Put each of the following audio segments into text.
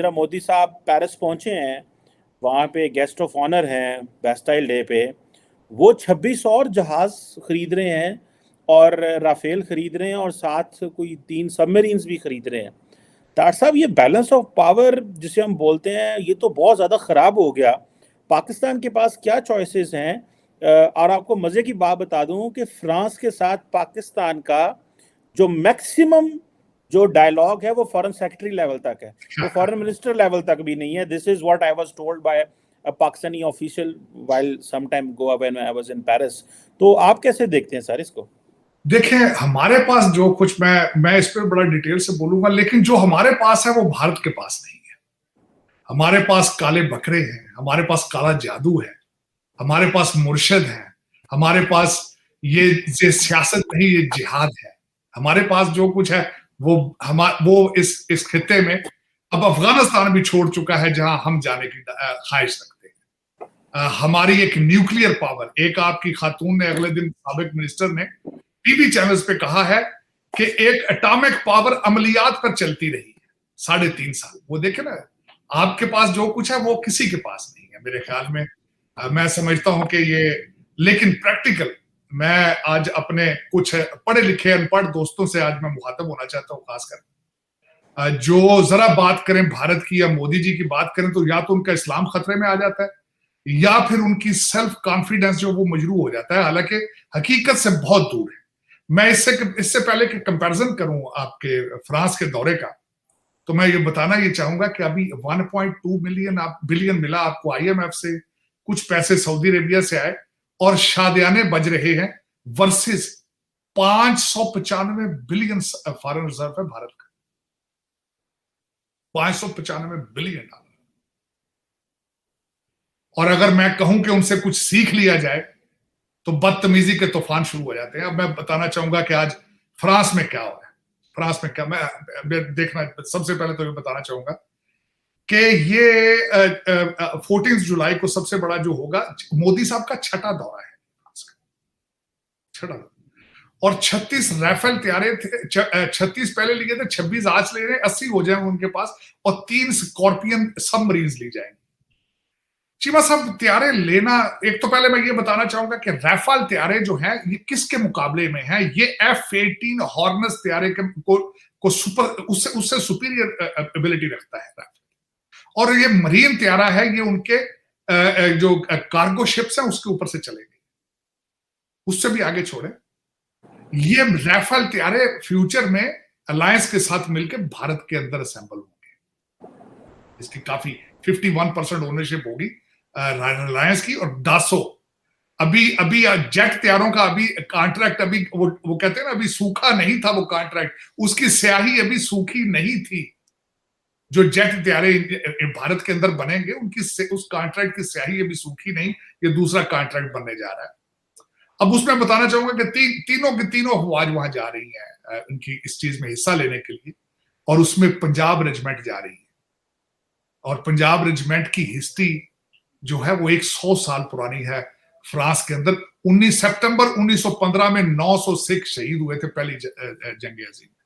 जरा मोदी साहब पेरिस पहुंचे हैं, वहाँ पे गेस्ट ऑफ ऑनर हैं बेस्टाइल डे पे। वो 26 और जहाज खरीद रहे हैं और राफेल खरीद रहे हैं और साथ कोई 3 सबमरीन्स भी खरीद रहे हैं। तार साहब, ये बैलेंस ऑफ पावर जिसे हम बोलते हैं, ये तो बहुत ज़्यादा ख़राब हो गया। पाकिस्तान के पास क्या चॉइसेस हैं? और आपको मज़े की बात बता दूं कि फ्रांस के साथ पाकिस्तान का जो मैक्सिमम जो डायलॉग है वो फॉरेन सेक्रेटरी लेवल तक है, वो फॉरेन मिनिस्टर लेवल तक भी नहीं है। This is what I was told by a Pakistani official while some time go when I was in Paris. तो आप कैसे देखते हैं सर इसको? देखें, हमारे पास जो कुछ मैं इस पर बड़ा डिटेल से बोलूंगा, लेकिन जो हमारे पास है वो भारत के पास नहीं है। हमारे पास काले बकरे हैं, हमारे पास काला जादू है, हमारे पास मुर्शद है, हमारे पास ये सियासत नहीं, ये जिहाद है। हमारे पास जो कुछ है वो इस खित्ते में अब अफगानिस्तान भी छोड़ चुका है जहां हम जाने की ख्वाहिश रखते हैं। हमारी एक न्यूक्लियर पावर, एक आपकी खातून ने अगले दिन साबिक मिनिस्टर ने टीवी चैनल्स पे कहा है कि एक एटॉमिक पावर अमलियात पर चलती रही है 3.5 साल। वो देखे ना, आपके पास जो कुछ है वो किसी के पास नहीं है मेरे ख्याल में। मैं समझता हूं कि ये, लेकिन प्रैक्टिकल, मैं आज अपने कुछ पढ़े लिखे अनपढ़ दोस्तों से आज मैं मुखातब होना चाहता हूं, खासकर जो जरा बात करें भारत की या मोदी जी की बात करें तो या तो उनका इस्लाम खतरे में आ जाता है या फिर उनकी सेल्फ कॉन्फिडेंस जो वो मजरू हो जाता है, हालांकि हकीकत से बहुत दूर है। मैं इससे पहले कि कंपैरिजन करूं आपके फ्रांस के दौरे का, तो मैं ये बताना ये चाहूंगा कि अभी 1.2 बिलियन मिला आपको IMF से, कुछ पैसे सऊदी अरेबिया से आए और शादियाने बज रहे हैं, वर्सेस 595 बिलियन फॉरेन रिजर्व है भारत का। 595 बिलियन डॉलर। और अगर मैं कहूं कि उनसे कुछ सीख लिया जाए तो बदतमीजी के तूफान शुरू हो जाते हैं। अब मैं बताना चाहूंगा कि आज फ्रांस में क्या हो रहा है। फ्रांस में क्या, मैं देखना सबसे पहले तो ये बताना चाहूंगा कि ये 14 जुलाई को सबसे बड़ा जो होगा, मोदी साहब का छठा दौरा है, छठा। और 36 राफेल तैयारे थे, 36 पहले लिए थे, 26 आज ले रहे हैं, 80 हो जाएंगे उनके पास, और 3 स्कॉर्पियन सबमरीन्स ली जाएंगे। चीमा साहब, त्यारे लेना, एक तो पहले मैं ये बताना चाहूंगा कि राफेल त्यारे जो हैं ये किसके मुकाबले में हैं? ये F-18 हॉर्नेस त्यारे को सुपर उससे सुपीरियर एबिलिटी रखता है राफेल। और ये मरीन त्यारा है, ये उनके जो कार्गो शिप्स हैं उसके ऊपर से चलेंगे, उससे भी आगे छोड़े। ये राफेल त्यारे फ्यूचर में अलायंस के साथ मिलकर भारत के अंदर असेंबल होंगे। इसकी काफी 51% ओनरशिप होगी रिलायंस की। और डासो अभी जेट तैयारों का अभी कॉन्ट्रैक्ट, अभी वो कहते हैं ना, अभी सूखा नहीं था वो कॉन्ट्रैक्ट, उसकी स्याही अभी सूखी नहीं थी। जो जेट तैयारे भारत के अंदर बनेंगे उनकी उस कॉन्ट्रैक्ट की स्याही अभी सूखी नहीं, ये दूसरा कॉन्ट्रैक्ट बनने जा रहा है। अब उसमें बताना चाहूंगा कि तीनों की तीनों अफवाज वहां जा रही हैं उनकी इस चीज में हिस्सा लेने के लिए, और उसमें पंजाब रेजिमेंट जा रही है। और पंजाब रेजिमेंट की हिस्ट्री जो है वो 100 साल पुरानी है फ्रांस के अंदर। 19 सितंबर 1915 में 900 सिख शहीद हुए थे पहली जंग अजीम में।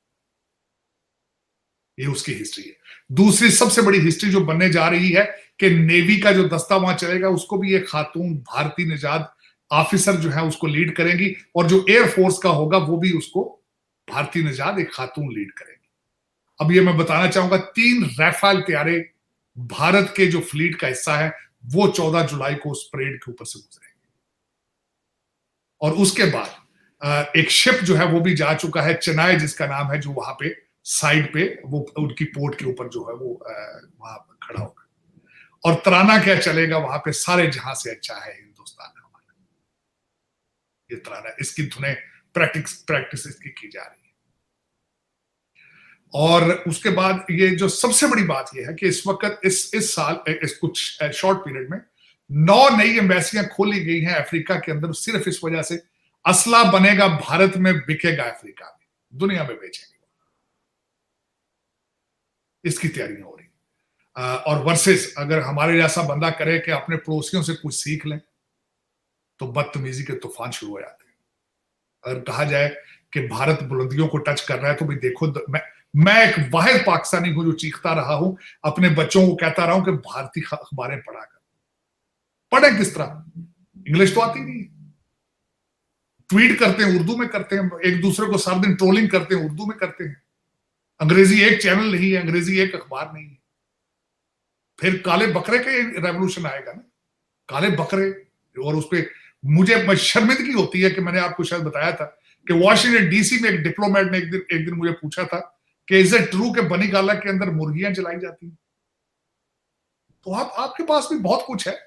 ये उसकी हिस्ट्री है। दूसरी सबसे बड़ी हिस्ट्री जो बनने जा रही है कि नेवी का जो दस्ता वहां चलेगा उसको भी एक खातून भारतीय निजात ऑफिसर जो है उसको लीड करेंगी, और जो एयरफोर्स का होगा वो भी उसको भारतीय निजात एक खातून लीड करेंगी। अब ये मैं बताना चाहूंगा, 3 राफेल त्यारे भारत के जो फ्लीट का हिस्सा है वो 14 जुलाई को उस परेड के ऊपर से गुजरेंगे। और उसके बाद एक शिप जो है वो भी जा चुका है, चेन्नई जिसका नाम है, जो वहां पे साइड पे वो उनकी पोर्ट के ऊपर जो है वो वहां खड़ा होगा। और तराना क्या चलेगा वहां पे, सारे जहां से अच्छा है हिंदुस्तान हमारा, ये तराना, इसकी धुनें प्रैक्टिस इसकी की जा रही है। और उसके बाद ये जो सबसे बड़ी बात ये है कि इस वक्त इस साल इस कुछ शॉर्ट पीरियड में 9 नई एम्बेसियां खोली गई हैं अफ्रीका के अंदर, सिर्फ इस वजह से असला बनेगा भारत में, बिकेगा अफ्रीका में, दुनिया में बेचेंगे, इसकी तैयारी हो रही। और वर्सेस अगर हमारे जैसा बंदा करे कि अपने पड़ोसियों से कुछ सीख लें तो बदतमीजी के तूफान शुरू हो जाते हैं। अगर कहा जाए कि भारत बुलंदियों को टच कर रहा है तो भी देखो, मैं एक वाहिद पाकिस्तानी हूं जो चीखता रहा हूं, अपने बच्चों को कहता रहा हूं कि भारतीय अखबारें पढ़ा कर। पढ़े किस तरह? इंग्लिश तो आती नहीं है। ट्वीट करते हैं उर्दू में करते हैं, एक दूसरे को सारा दिन ट्रोलिंग करते हैं उर्दू में करते हैं। अंग्रेजी एक चैनल नहीं है, अंग्रेजी एक अखबार नहीं है। फिर काले बकरे के रेवोल्यूशन आएगा ना, काले बकरे। और उस पर मुझे शर्मिंदगी होती है कि मैंने आपको शायद बताया था कि वॉशिंगटन डीसी में एक डिप्लोमेट ने एक दिन मुझे पूछा था कि इज इट ट्रू कि बनीगाला के अंदर मुर्गियां जलाई जाती हैं? तो आपके पास भी बहुत कुछ है,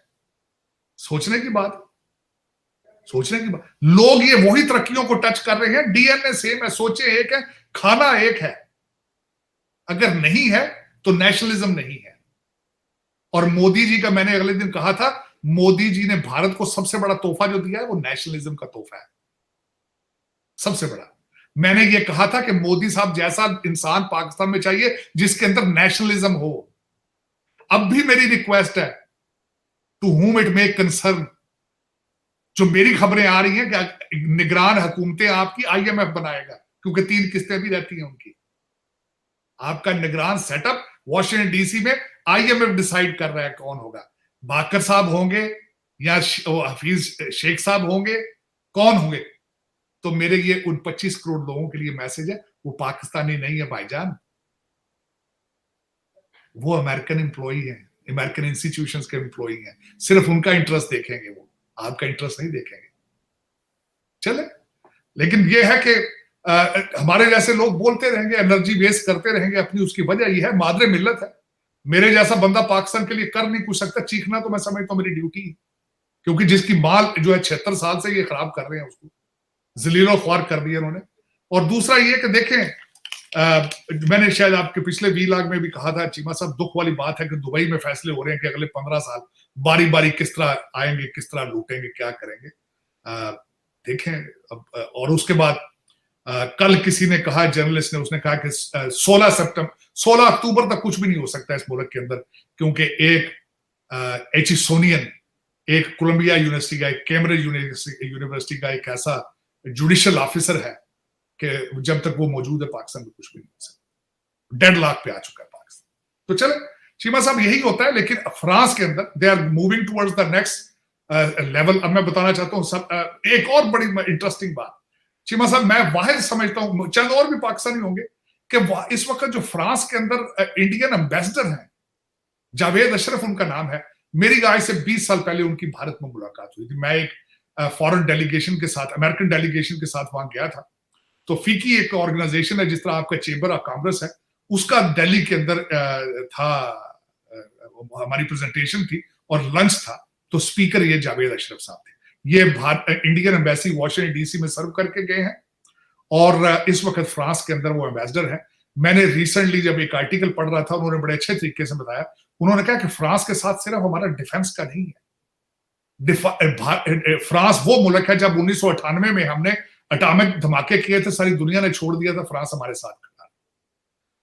सोचने की बात। लोग ये वही तरक्कियों को टच कर रहे हैं, डीएनए सेम है, सोचे एक है, खाना एक है। अगर नहीं है तो नेशनलिज्म नहीं है। और मोदी जी का मैंने अगले दिन कहा था, मोदी जी ने भारत को सबसे बड़ा तोहफा जो दिया है वो नेशनलिज्म का तोहफा है, सबसे बड़ा। मैंने ये कहा था कि मोदी साहब जैसा इंसान पाकिस्तान में चाहिए जिसके अंदर नेशनलिज्म हो। अब भी मेरी रिक्वेस्ट है, to whom it may concern, जो मेरी खबरें आ रही हैं कि निगरान हुकूमतें आपकी आईएमएफ बनाएगा, क्योंकि 3 किस्तें भी रहती हैं उनकी। आपका निगरान सेटअप वॉशिंगटन डीसी में आईएमएफ डिसाइड कर रहा है कौन होगा। बाकर साहब होंगे या हफीज शेख साहब होंगे, कौन होंगे? तो मेरे ये उन 25 करोड़ लोगों के लिए मैसेज है, वो पाकिस्तानी नहीं है भाईजान, वो अमेरिकन एम्प्लॉई है, अमेरिकन इंस्टीट्यूशंस के एम्प्लॉई हैं। सिर्फ उनका इंटरेस्ट देखेंगे, वो आपका इंटरेस्ट नहीं देखेंगे। चले, लेकिन ये है कि हमारे जैसे लोग बोलते रहेंगे, एनर्जी वेस्ट करते रहेंगे अपनी। उसकी वजह यह है, मादरे मिल्लत है। मेरे जैसा बंदा पाकिस्तान के लिए कर नहीं कुछ सकता। चीखना तो मैं समझता हूं मेरी ड्यूटी है, क्योंकि जिसकी माल जो है 76 साल से ये खराब कर रहे हैं, उसको जलीलो ख्वार कर दिया उन्होंने। और दूसरा ये कि देखें, मैंने शायद आपके पिछले वीलॉग में भी कहा था, चीमा साहब, दुख वाली बात है कि दुबई में फैसले हो रहे हैं कि अगले 15 साल बारी बारी किस तरह आएंगे, किस तरह लूटेंगे, क्या करेंगे। देखें अब। और उसके बाद कल किसी ने कहा, जर्नलिस्ट ने, उसने कहा कि 16 अक्टूबर तक कुछ भी नहीं हो सकता इस मुल्क के अंदर, क्योंकि एक एचिसोनियन, एक कोलंबिया यूनिवर्सिटी का, एक कैम्ब्रिज यूनिवर्सिटी का एक ऐसा जुडिशियल ऑफिसर है कि जब तक वो मौजूद है पाकिस्तान में कुछ भी नहीं हो सकता। डेडलॉक पे आ चुका है पाकिस्तान। तो चले चीमा साहब, यही होता है। लेकिन फ्रांस के अंदर they are moving towards the next level. अब मैं बताना चाहता हूँ सब एक और बड़ी इंटरेस्टिंग बात। चीमा साहब, मैं वाहिद समझता हूं, चंद और भी पाकिस्तानी होंगे, कि इस वक्त जो फ्रांस के अंदर इंडियन एम्बेसडर हैं, जावेद अशरफ उनका नाम है। मेरी आज से 20 साल पहले उनकी भारत में मुलाकात हुई थी। मैं एक फॉरेन डेलीगेशन के साथ, अमेरिकन डेलीगेशन के साथ वहां गया था। तो फीकी एक ऑर्गेनाइजेशन है, जिस तरह आपका चेंबर ऑफ कॉमर्स है, उसका दिल्ली के अंदर था, हमारी प्रेजेंटेशन थी और लंच था। तो स्पीकर ये जावेद अशरफ साहब थे। ये इंडियन एम्बेसी वॉशिंगटन डीसी में सर्व करके गए हैं और इस वक्त फ्रांस के अंदर वो एम्बेसडर है। मैंने रिसेंटली जब एक आर्टिकल पढ़ रहा था, उन्होंने बड़े अच्छे तरीके से बताया। उन्होंने कहा कि फ्रांस के साथ सिर्फ हमारा डिफेंस का नहीं है। फ्रांस वो मुल्क है, जब 1998 में हमने एटॉमिक धमाके किए थे, सारी दुनिया ने छोड़ दिया था, फ्रांस हमारे साथ खड़ा।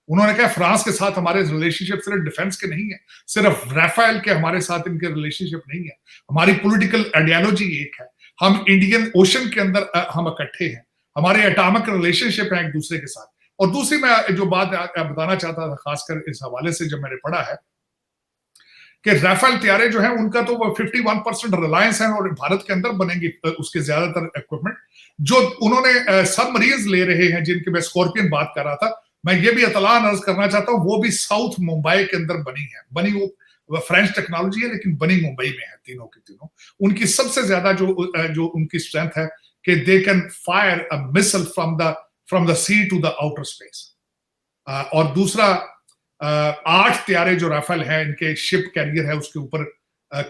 उन्होंने कहा फ्रांस के साथ हमारे रिलेशनशिप सिर्फ डिफेंस के नहीं है, सिर्फ राफेल के हमारे साथ इनके रिलेशनशिप नहीं है। हमारी पॉलिटिकल आइडियोलॉजी एक है, हम इंडियन ओशन के अंदर हम इकट्ठे हैं, हमारे एटॉमिक रिलेशनशिप है एक दूसरे के साथ। और दूसरी मैं जो बात बताना चाहता था, खासकर इस हवाले से जब मैंने पढ़ा है कि राफेल तैयारे जो है उनका तो 51% रिलायंस है और भारत के अंदर बनेंगी उसके ज्यादातर इक्विपमेंट। जो उन्होंने सबमरीन्स ले रहे हैं, जिनके मैं स्कॉर्पियन बात कर रहा था, मैं ये भी इतलान अर्ज करना चाहता हूं, वो भी साउथ मुंबई के अंदर बनी है। बनी वो फ्रेंच टेक्नोलॉजी है, लेकिन बनी मुंबई में है, तीनों की तीनों। उनकी सबसे ज्यादा जो उनकी स्ट्रेंथ है कि they can fire a missile from the sea to the outer space. और दूसरा 8 तैयारे जो राफेल है, इनके शिप कैरियर है, उसके ऊपर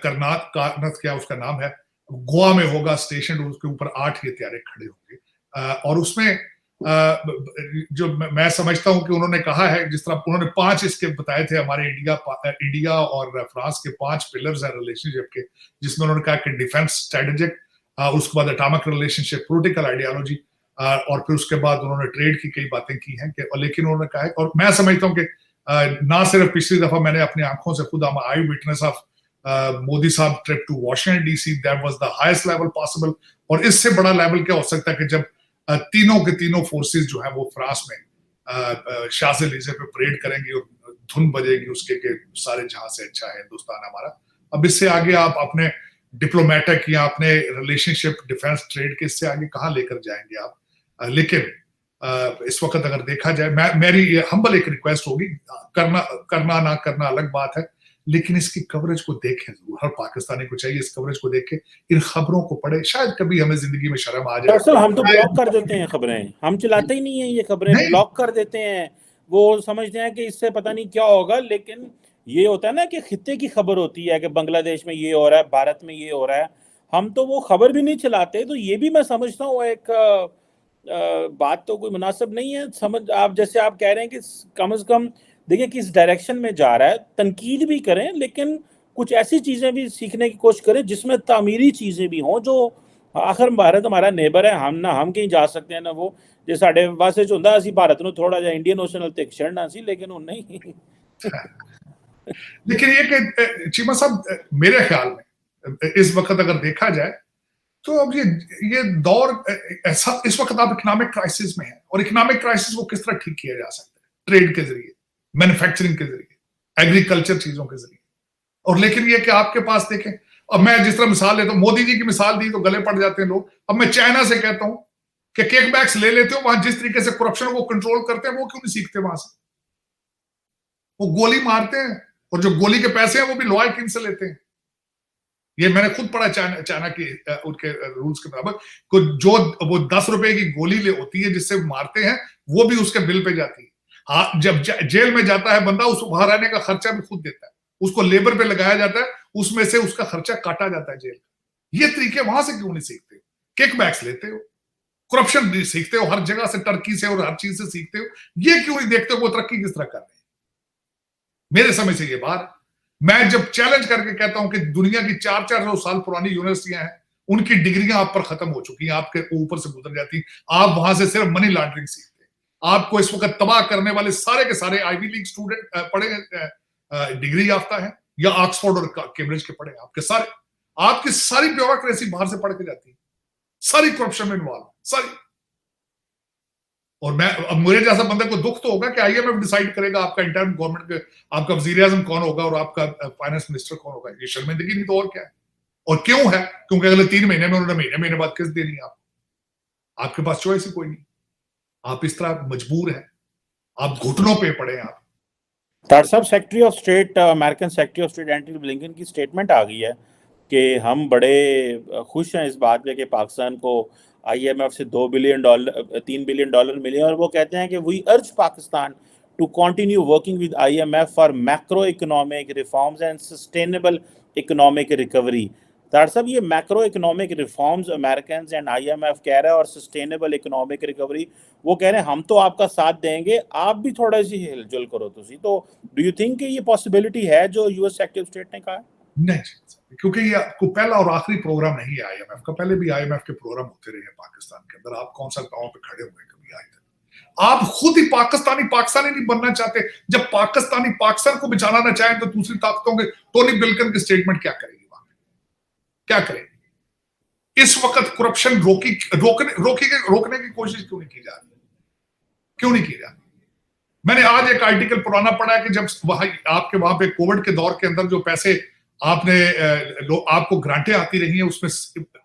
करनात क्या उसका नाम है, गोवा में होगा स्टेशन, उसके ऊपर 8 ये तैयारे खड़े होंगे। और उसमें जो मैं समझता हूं कि उन्होंने कहा है, जिस तरह उन्होंने 5 इसके बताए थे, हमारे इंडिया और फ्रांस के 5 पिलर्स हैं रिलेशनशिप के, जिसमें उन्होंने कहा कि डिफेंस स्ट्रेटेजिक, उसके बाद एटॉमिक रिलेशनशिप, पॉलिटिकल आइडियोलॉजी, और फिर उसके बाद उन्होंने ट्रेड की कई बातें की हैं। लेकिन उन्होंने कहा है, और मैं समझता हूं कि ना सिर्फ पिछली दफा मैंने अपनी आंखों से खुद आई विटनेस ऑफ मोदी साहब trip to Washington DC, that was the highest level possible. और इससे बड़ा लेवल क्या हो सकता है कि जब तीनों के तीनों फोर्सेस जो है वो फ्रांस में शाज़-ए-लीज़े पे परेड करेंगी और धुन बजेगी उसके के सारे जहां से अच्छा है हिंदुस्तान हमारा। अब इससे आगे आप अपने डिप्लोमेटिक या अपने रिलेशनशिप डिफेंस ट्रेड के इससे आगे कहां लेकर जाएंगे आप। लेकिन इस वक्त अगर देखा जाए, मेरी हम्बल एक रिक्वेस्ट होगी, करना ना करना अलग बात है, लेकिन इसकी कवरेज को देखें जरूर। हर पाकिस्तानी को चाहिए इस कवरेज को देख के इन खबरों को पढ़े, शायद कभी हमें जिंदगी में शर्म आ जाए। दरअसल हम तो ब्लॉक कर देते हैं खबरें, हम चलाते ही नहीं है ये खबरें, ब्लॉक कर देते हैं। वो समझते हैं कि इससे पता नहीं क्या होगा, लेकिन ये होता है ना कि खित्ते की खबर होती है कि बांग्लादेश में ये हो रहा है, भारत में ये हो रहा है, हम तो वो खबर भी नहीं चलाते। तो ये भी मैं समझता हूँ एक बात तो कोई मुनासिब नहीं है। समझ आप जैसे आप कह रहे हैं कि कम से कम देखिए किस डायरेक्शन में जा रहा है, तनकीद भी करें, लेकिन कुछ ऐसी चीज़ें भी सीखने की कोशिश करें जिसमें तामीरी चीज़ें भी हों। जो आखिर भारत हमारा नेबर है, हम कहीं जा सकते हैं ना, वो जो साढ़े वास्ते होंदा असी भारत ਨੂੰ थोड़ा ਜਿਹਾ इंडियन ओशन ਨਾਲ ਤੇ ਛੜਨਾ ਸੀ, लेकिन वो नहीं। लेकिन ये कि चीमा साहब, मेरे ख्याल में इस वक्त अगर देखा जाए तो अब ये दौर ऐसा, इस वक्त आप इकोनॉमिक क्राइसिस में है, और इकोनॉमिक क्राइसिस को किस तरह ठीक किया जा सकता है? ट्रेड के जरिए, मैन्युफैक्चरिंग के जरिए, एग्रीकल्चर चीजों के जरिए। और लेकिन ये कि आपके पास देखें, अब मैं जिस तरह मिसाल लेता हूं, मोदी जी की मिसाल दी तो गले पड़ जाते हैं लोग। अब मैं चाइना से कहता हूं कि किकबैक्स ले लेते हो, वहां जिस तरीके से करप्शन को कंट्रोल करते हैं, वो क्यों नहीं सीखते वहां से? वो गोली मारते हैं, और जो गोली के पैसे हैं वो भी लॉयल किन से लेते हैं? ये मैंने खुद पढ़ा चाइना की उनके रूल्स के मुताबिक, जो वो 10 रुपए की गोली ले होती है जिससे मारते हैं, वो भी उसके बिल पे जाती है। हाँ, जब जेल में जाता है बंदा, उस बाहर आने का खर्चा भी खुद देता है, उसको लेबर पे लगाया जाता है, उसमें से उसका खर्चा काटा जाता है जेल का। ये तरीके वहां से क्यों नहीं सीखते? किकबैक्स लेते हो, करप्शन भी सीखते हो, हर जगह से, टर्की से और हर चीज से सीखते हो, ये क्यों नहीं देखते हो वो तरक्की किस तरह कर रहे हैं? मेरे समय से ये बात, मैं जब चैलेंज करके कहता हूं कि दुनिया की 400 साल पुरानी यूनिवर्सिटियां हैं, उनकी डिग्रियां आप पर खत्म हो चुकी हैं, आपके ऊपर से गुजर जाती, आप वहां से सिर्फ मनी लॉन्ड्रिंग सीखते हैं। आपको इस वक्त तबाह करने वाले सारे के सारे आईवी लीग स्टूडेंट पढ़े, डिग्री याफ्ता है, या ऑक्सफोर्ड और कैम्ब्रिज के पढ़े, आपकी सारी ब्यूरोक्रेसी बाहर से पढ़ के जाती है, सारी करप्शन में इन्वॉल्व, सारी। और अब मेरे जैसा बंदे को दुख तो होगा कि आईएमएफ डिसाइड करेगा आपका इंटर्न गवर्नमेंट के, आपका वजीर आजम कौन होगा और आपका फाइनेंस मिनिस्टर कौन होगा। ये शर्मिंदगी नहीं तो और क्या है? और क्यों है? क्योंकि अगले 3 महीने में उन्होंने महीने बाद किस्त देनी है आपको। आपके पास चॉइस ही कोई नहीं, आप इस तरह मजबूर हैं, आप घुटनों पे पड़े हैं। आप डॉक्टर साहब, secretary of state, American secretary of state Antony Blinken की स्टेटमेंट आ गई है कि हम बड़े खुश हैं इस बात पे कि पाकिस्तान को आईएमएफ से $3 बिलियन मिले, और वो कहते हैं कि we urge Pakistan to continue working with IMF for macro economic reforms and sustainable economic recovery. Doctor साहब, ये macro economic reforms American and IMF कह रहा है, और सस्टेनेबल इकोनॉमिक रिकवरी वो कह रहे हैं हम तो आपका साथ देंगे, आप भी थोड़ा सी हिलजुल करो। तो डू यू थिंक कि ये पॉसिबिलिटी है जो यूएस सेक्रेटरी ऑफ स्टेट ने कहा है? नहीं, क्योंकि ये आपको पहला और आखिरी प्रोग्राम नहीं है आईएमएफ का। पहले भी आईएमएफ के प्रोग्राम होते रहे हैं पाकिस्तान के अंदर। आप कौन सा गांव पे खड़े हुए कभी आए थे? आप खुद ही पाकिस्तानी नहीं बनना चाहते। जब पाकिस्तानी पाकिस्तान को बचाना ना चाहें तो दूसरी ताकतों के, टोनी ब्लिंकन की स्टेटमेंट क्या करेगी वहां? क्या करेगी? इस वक्त करप्शन रोकने की कोशिश क्यों नहीं की जा रही? क्यों नहीं की जा रही? मैंने आज एक आर्टिकल पुराना पढ़ा कि जब आपके वहां पे कोविड के दौर के अंदर जो पैसे आपको ग्रांटें आती रही हैं, उसमें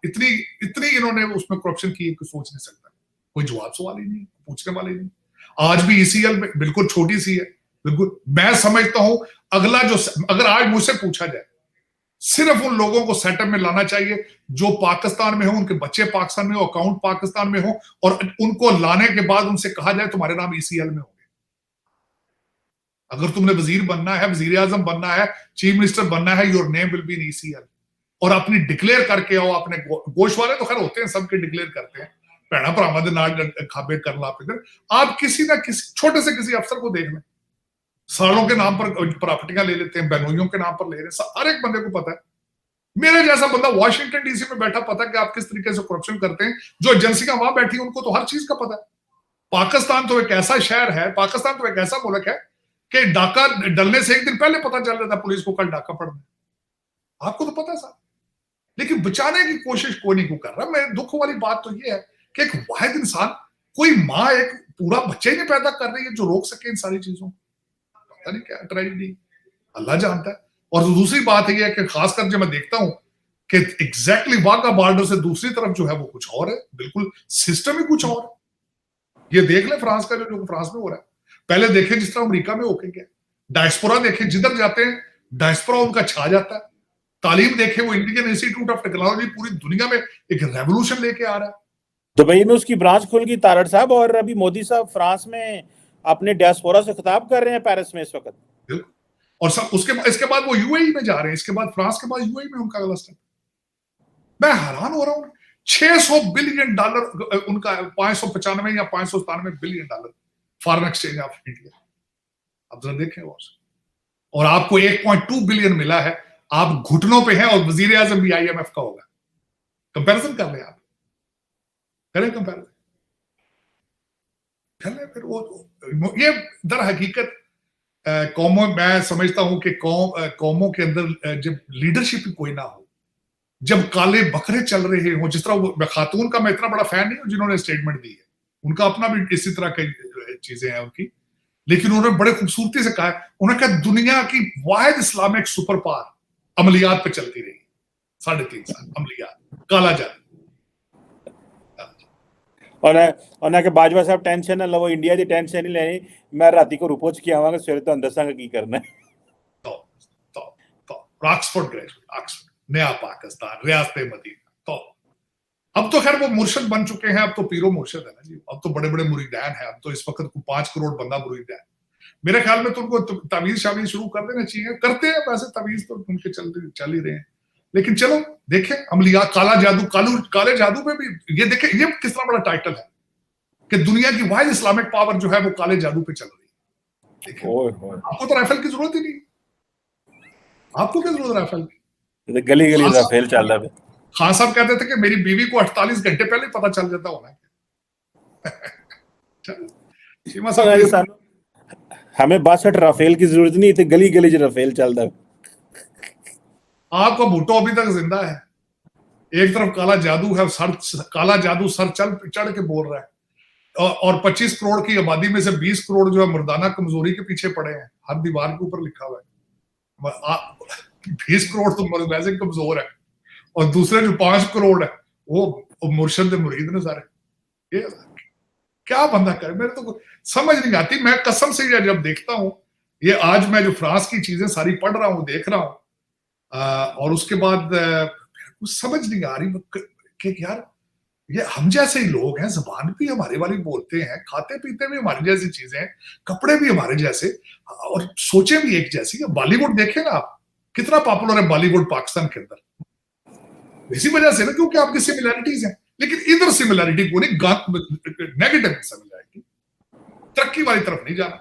इतनी इन्होंने उसमें करप्शन की कोई सोच नहीं सकता। कोई जवाब सवाल ही नहीं, पूछने वाले नहीं। आज भी ईसीएल में बिल्कुल छोटी सी है, बिल्कुल। मैं समझता हूं अगर आज मुझसे पूछा जाए, सिर्फ उन लोगों को सेटअप में लाना चाहिए जो पाकिस्तान में हो, उनके बच्चे पाकिस्तान में हो, अकाउंट पाकिस्तान में हो, और उनको लाने के बाद उनसे कहा जाए तुम्हारे नाम ईसीएल में होंगे। अगर तुमने वजीर बनना है, वजीर आजम बनना है, चीफ मिनिस्टर बनना है, your name will be in ECL. और अपनी डिक्लेयर करके आओ। अपने गोश वाले तो खैर होते हैं, सबके डिक्लेयर करते हैं, भैना भरावां दे नाल खाबे करना। आप किसी ना किसी छोटे से किसी अफसर को देख लें, सालों के नाम पर प्रॉपर्टियां ले लेते हैं, बहनोइयों के नाम पर ले रहे हैं। हर एक बंदे को पता है। मेरे जैसा बंदा वॉशिंगटन डीसी में बैठा, पता है कि आप किस तरीके से करप्शन करते हैं। जो एजेंसियां वहां बैठी उनको तो हर चीज का पता है। पाकिस्तान तो एक ऐसा शहर है, पाकिस्तान तो एक ऐसा मुल्क है कि डाका डलने से एक दिन पहले पता चल रहा था पुलिस को कल डाका पड़ना है। आपको तो पता है साहब, लेकिन बचाने की कोशिश कोई नहीं कर रहा। मेरे दुख वाली बात तो ये है कि एक वाहिद इंसान, कोई माँ एक पूरा बच्चे ही नहीं पैदा कर रही है जो रोक सके इन सारी चीजों को। पता नहीं क्या ट्रेजेडी, अल्लाह जानता है। और दूसरी बात है कि खासकर जब मैं देखता हूं कि एग्जैक्टली वाघा बॉर्डर से दूसरी तरफ जो है वो कुछ और है, बिल्कुल सिस्टम ही कुछ और है। ये देख ले फ्रांस का जो फ्रांस में हो रहा है, पहले देखे जिस तरह अमेरिका में होके गया, डायस्पोरा देखे, जिधर जाते हैं डायस्पोरा उनका छा जाता है। तालीम देखे, वो इंडियन इंस्टीट्यूट ऑफ टेक्नोलॉजी पूरी दुनिया में एक रेवोल्यूशन लेके आ रहा है। दुबई में उसकी ब्रांच खुल गई तारड़ साहब, और अभी मोदी साहब फ्रांस में अपने डायस्पोरा से खिताब कर रहे हैं पेरिस में इस वक्त। बिल्कुल। और सब इसके बाद वो यूएई में जा रहे हैं, इसके बाद फ्रांस के बाद यूएई में उनका अगला स्टेप। मैं हैरान हो रहा हूं, $600 बिलियन उनका, 595 या 597 billion dollar foreign exchange of India. अब जरा देखें और आपको 1.2 बिलियन मिला है, आप घुटनों पे हैं और वजीर आजम भी IMF का होगा। कंपैरिजन कर ले, आप करें कंपैरिजन कर ले। फिर वो ये दर हकीकत कौमों, मैं समझता हूं कि कौमों के अंदर जब लीडरशिप ही कोई ना हो, जब काले बकरे चल रहे हो, जिस तरह खातून का मैं इतना बड़ा फैन नहीं हूं जिन्होंने स्टेटमेंट दी है, उनका अपना भी इसी तरह की चीजें हैं उनकी, लेकिन उन्होंने बड़े खूबसूरती से कहा, उन्होंने कहा दुनिया की वाहिद इस्लामिक सुपर पावर अमलियात पे चलती रही 3.5 साल, अमलियात, काला जादू। और ना कि बाजवा साहब टेंशन ना लो, इंडिया की टेंशन नहीं लेनी, मैं राती को रुपोच के आवांगा, सवेरे तो दसांगा की करना है। ऑक्सफोर्ड ग्रेजुएट, ऑक्सफोर्ड, नया पाकिस्तान, रियासत मदीना। तो अब तो खैर वो मुर्शद बन चुके हैं, अब तो पीरो मुर्शद है ना जी, अब तो बड़े बड़े मुरीदान हैं, अब तो इस वक्त 5 करोड़ बंदा मुरीद है। मेरे ख्याल में तो उनको तवीज शावीज शुरू कर देना चाहिए, करते हैं वैसे तवीज तो उनके चल ही रहे हैं, लेकिन चलो देखें अमलिया, काला जादू, काले जादू पे भी ये देखें, ये कितना बड़ा टाइटल है कि दुनिया की वाहिद इस्लामिक पावर जो है वो काले जादू पे चल रही है। देखें, आपको तो राइफल की जरूरत ही नहीं, आपको क्या जरूरत राइफल की, गली गली राफेल चल रहा है। खान साहब कहते थे कि मेरी बीवी को 48 घंटे पहले पता चल जाता होना। हमें 62 राफेल की जरूरत नहीं थी, गली गली राफेल चल रहा है। आपका भुट्टो अभी तक जिंदा है, एक तरफ काला जादू है, काला जादू सर चढ़ के बोल रहा है, और 25 करोड़ की आबादी में से 20 करोड़ जो है मुर्दाना कमजोरी के पीछे पड़े हैं, हर दीवार के ऊपर लिखा हुआ है 20 करोड़ तो वैसे कमजोर है, और दूसरे जो 5 करोड़ है वो मुर्शद मुरीद ने सारे। ये क्या बंदा करे, मेरे तो समझ नहीं आती। मैं कसम से जब देखता हूं, ये आज मैं जो फ्रांस की चीजें सारी पढ़ रहा हूं, देख रहा हूं, और उसके बाद कुछ समझ नहीं आ रही कि यार ये हम जैसे ही लोग हैं, जुबान भी हमारे वाली बोलते हैं, खाते पीते भी हमारी जैसी चीजें हैं, कपड़े भी हमारे जैसे, और सोचे भी एक जैसी। बॉलीवुड देखें ना आप, कितना पॉपुलर है बॉलीवुड पाकिस्तान के अंदर, इसी वजह से ना, क्योंकि आपकी सिमिलैरिटीज हैं। लेकिन इधर सिमिलैरिटी को नहीं, नेगेटिव सिमिलैरिटी, तरक्की वाली तरफ नहीं जाना,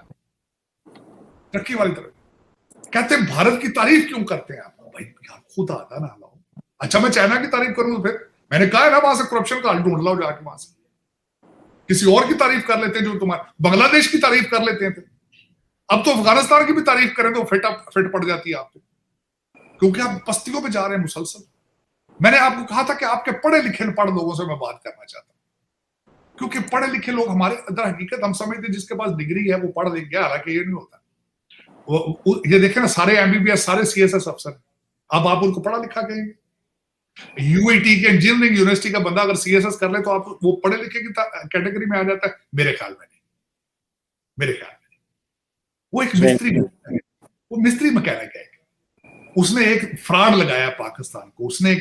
तरक्की वाली तरफ। कहते हैं भारत की तारीफ क्यों करते हैं आप? भाई यार खुद आता ना लाओ। अच्छा मैं चाइना की तारीफ करूं तो फिर मैंने कहा है ना, वहां से करप्शन का हल ढूंढ लाओ जाके, वहां से किसी और की तारीफ कर लेते हैं, जो तुम्हारे बांग्लादेश की तारीफ कर लेते हैं। अब तो अफगानिस्तान की भी तारीफ करें तो फिट पड़ जाती है आप पे, क्योंकि आप बस्तियों पे जा रहे हैं मुसलसल। मैंने आपको कहा था कि आपके पढ़े लिखे पढ़ लोगों से मैं बात करना चाहता हूं, क्योंकि पढ़े लिखे लोग हमारे अंदर, हकीकत हम समझते जिसके पास डिग्री है वो पढ़ लिख गया, हालांकि ये नहीं होता। ये देखें ना, सारे MBBS, सारे CSS अफसर, अब आप उनको पढ़ा लिखा कहेंगे? UIT के इंजीनियरिंग यूनिवर्सिटी का बंदा अगर CSS कर ले तो आप वो पढ़े लिखे की कैटेगरी में आ जाता है? मेरे ख्याल में नहीं, मेरे ख्याल में वो एक मिस्त्री है, वो मिस्त्री मैकेनिक है। उसने एक फ्रॉड लगाया पाकिस्तान को, उसने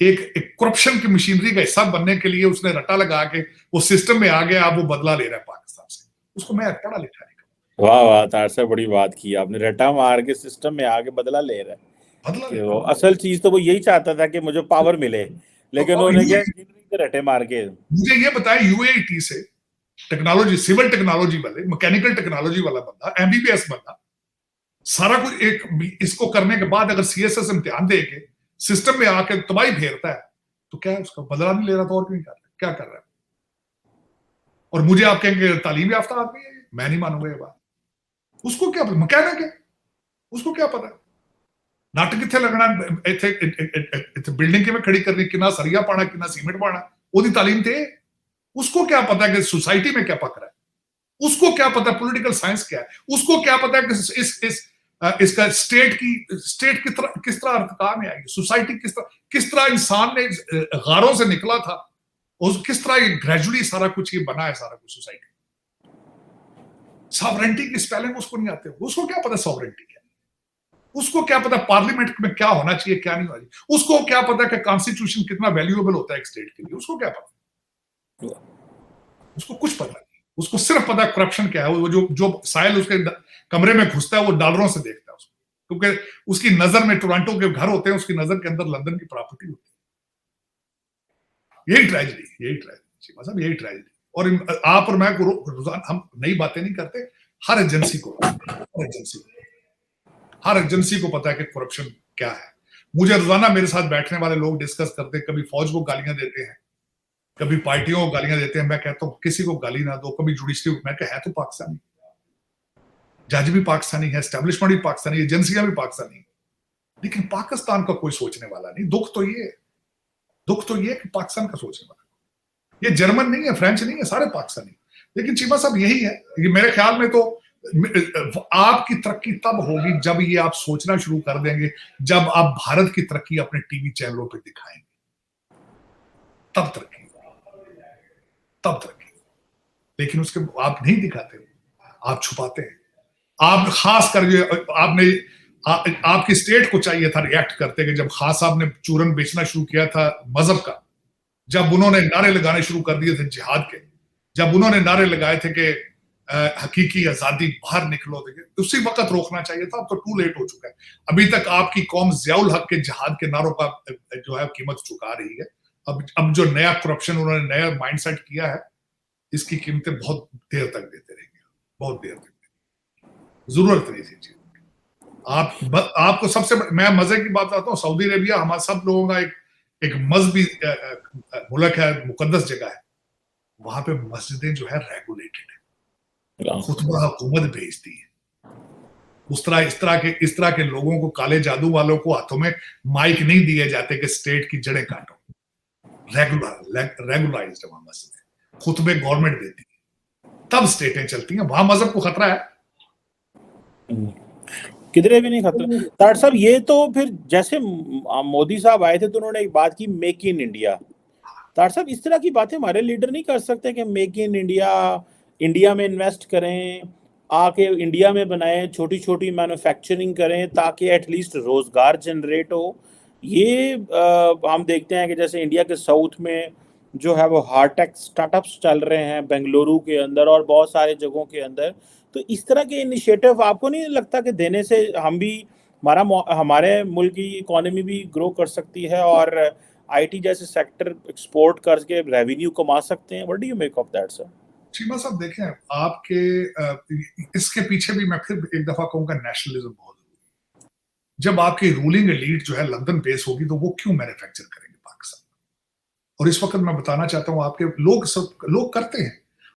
एक करप्शन की मशीनरी का हिस्सा बनने के लिए उसने रट्टा लगा के वो सिस्टम में आ गया, अब वो बदला ले रहा है पाकिस्तान से। उसको मैं पढ़ा लिखा नहीं। वाह वाह तार साहब, बड़ी बात की आपने, रट्टा मार के सिस्टम में आके बदला ले रहा है। वो असल चीज तो वो यही चाहता था कि मुझे पावर मिले, लेकिन उन्होंने क्या रट्टे मार के। मुझे ये बताया, UAT से टेक्नोलॉजी, सिविल टेक्नोलॉजी वाले, मैकेनिकल टेक्नोलॉजी वाला बंदा, MBBS बंदा, सारा कुछ एक इसको करने के बाद अगर CSS इम्तिहान दे के सिस्टम में आके तबाही फेरता है, तो क्या है उसका बदला नहीं ले रहा? तो और क्यों कर रहा है? क्या कर रहा है? और मुझे आप कहेंगे तालीम याफ्ता आदमी है, मैं नहीं मानूंगा ये बात। उसको क्या पता, मैकेनिक है, उसको क्या पता नाटक कितने लगना, इतने बिल्डिंग के में खड़ी करनी, कितना सरिया पाना, कितना सीमेंट पाना, वो तालीम थे। उसको क्या पता कि सोसाइटी में क्या पक रहा है? उसको क्या पता पॉलिटिकल साइंस क्या है, उसको क्या पता है कि इसका स्टेट किस तरह अर्थिकार में आएगी, सोसाइटी किस तरह इंसान ने गारों से निकला था, और किस तरह ये ग्रेजुअली सारा कुछ ये बना है, सारा कुछ सोसाइटी। सॉवरेंटी की स्पेलिंग उसको नहीं आते, उसको क्या पता सॉवरेंटी क्या है, उसको क्या पता पार्लियामेंट में क्या होना चाहिए क्या नहीं होना चाहिए, उसको क्या पता कि कॉन्स्टिट्यूशन कितना वैल्यूएबल होता है एक स्टेट के लिए, उसको क्या पता, उसको कुछ पता नहीं। उसको सिर्फ पता है करप्शन क्या है। वो जो साहिल उसके कमरे में घुसता है वो डॉलरों से देखता है उसको, क्योंकि उसकी नजर में टोरंटो के घर होते हैं, उसकी नजर के अंदर लंदन की प्रॉपर्टी होती है। यही ट्रेजेडी मतलब यही ट्रेजेडी। और आप और मैं रोजाना हम नई बातें नहीं करते, हर एजेंसी को पता है कि करप्शन क्या है। मुझे रोजाना मेरे साथ बैठने वाले लोग डिस्कस करते हैं, कभी फौज को गालियां देते हैं, कभी पार्टियों को गालियां देते हैं। मैं कहता हूं किसी को गाली ना दो, कभी जुडिशरी मैं कहता है तो पाकिस्तानी, जज भी पाकिस्तानी है, एस्टेब्लिशमेंट भी पाकिस्तानी, एजेंसियां भी पाकिस्तानी, लेकिन पाकिस्तान का कोई सोचने वाला नहीं। दुख तो ये कि पाकिस्तान का सोचने वाला, ये जर्मन नहीं है, फ्रेंच नहीं है, सारे पाकिस्तानी। लेकिन चीमा साहब यही है, ये मेरे ख्याल में तो आपकी तरक्की तब होगी जब ये आप सोचना शुरू कर देंगे, जब आप भारत की तरक्की अपने टीवी चैनलों पे दिखाएंगे, तब तरक्की। लेकिन उसके आप नहीं दिखाते, आप छुपाते हैं। आप खास करके आपकी स्टेट को चाहिए था रिएक्ट करते कि जब खान साहब ने चूरन बेचना शुरू किया था मजहब का, जब उन्होंने नारे लगाने शुरू कर दिए थे जिहाद के, जब उन्होंने नारे लगाए थे कि हकीकी आजादी बाहर निकलो, उसी वक्त रोकना चाहिए था। अब तो टू लेट हो चुका है। अभी तक आपकी कौम ज़ियाउल हक के जिहाद के नारों का जो है कीमत चुका रही है। अब जो नया करप्शन उन्होंने नया माइंडसेट किया है, इसकी कीमतें बहुत देर तक देते रहेंगे, बहुत देर तक। जरूरत नहीं थी चीज। आपको सबसे मैं मजे की बात बताता हूँ, सऊदी अरेबिया हमारे सब लोगों का एक मजहबी मुल्क है, मुकद्दस जगह है। वहां पे मस्जिदें जो है रेगुलेटेड है, खुतबा हुकूमत भेजती है। इस तरह के लोगों को, काले जादू वालों को हाथों में माइक नहीं दिए जाते कि स्टेट की जड़ें काटो। रेगुलराइज्ड है वहां मस्जिदें, खुतबे गवर्नमेंट देती है, तब स्टेटें चलती हैं। वहां मजहब को खतरा है, किधरे भी नहीं खतरा। तार साहब ये तो फिर जैसे मोदी साहब आए थे तो उन्होंने एक बात की, मेक इन इंडिया। तार साहब इस तरह की बातें हमारे लीडर नहीं कर सकते कि मेक इन इंडिया, इंडिया में इन्वेस्ट करें, आके इंडिया में बनाएं, छोटी छोटी मैन्युफैक्चरिंग करें ताकि एटलीस्ट रोजगार जनरेट हो। ये हम देखते हैं कि जैसे इंडिया के साउथ में जो है वो हार्टेक स्टार्टअप्स चल रहे हैं, बेंगलुरु के अंदर और बहुत सारे जगहों के अंदर। तो इस तरह के इनिशिएटिव आपको नहीं लगता कि देने से हम भी हमारे मुल्क की इकोनॉमी भी ग्रो कर सकती है और आईटी जैसे सेक्टर एक्सपोर्ट करके रेवेन्यू कमा सकते हैं? What do you make of that sir? Cheema साहब देखें, आपके इसके पीछे भी मैं फिर एक दफा कहूंगा नेशनलिज्म बहुत जरूरी है। जब आपकी रूलिंग एलीट जो है लंदन बेस होगी तो वो क्यों मैन्युफैक्चर करेंगे पाकिस्तान? और इस वक्त मैं बताना चाहता हूं, आपके लोग करते हैं,